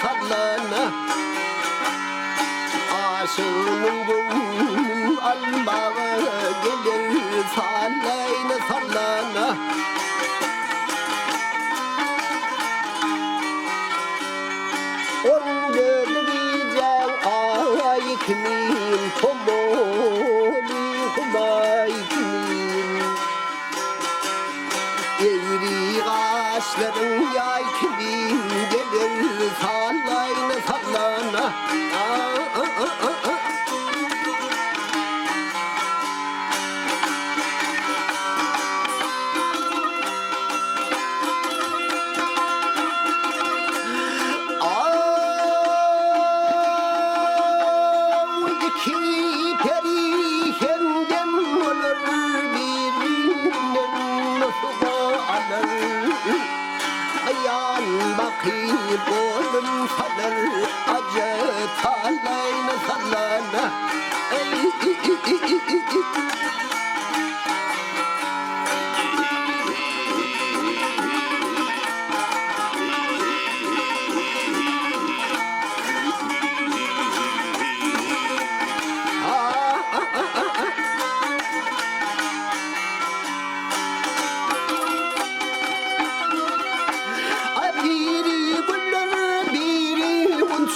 sallana aşığının gönlünün almağı gelir sallayna sallana on görmeyeceğim ay kimin tomoli kumay kimin eğri ağaçların yay kimin gelir sallayna sallana bakayım oğlum kalır acı sallayna sallana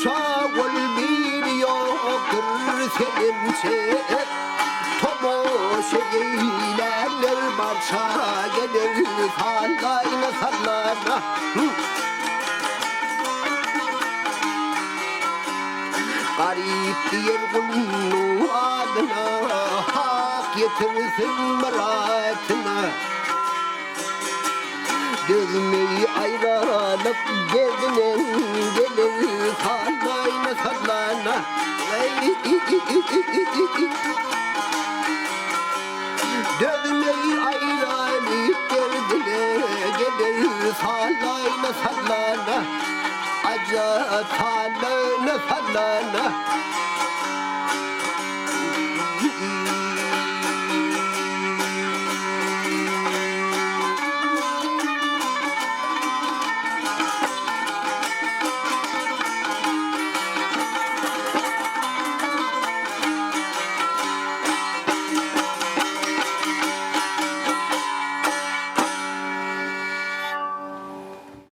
Şavul bir yoktur senince Tomo şeylerler başa gelir sallayna sallana Garip diyer kulunu adına hak getirsin meratına Gözmeyi ayranıp gezinen gelir sallayna sallana Gözmeyi ayranıp gelir sallayna sallana Acı sallayna sallana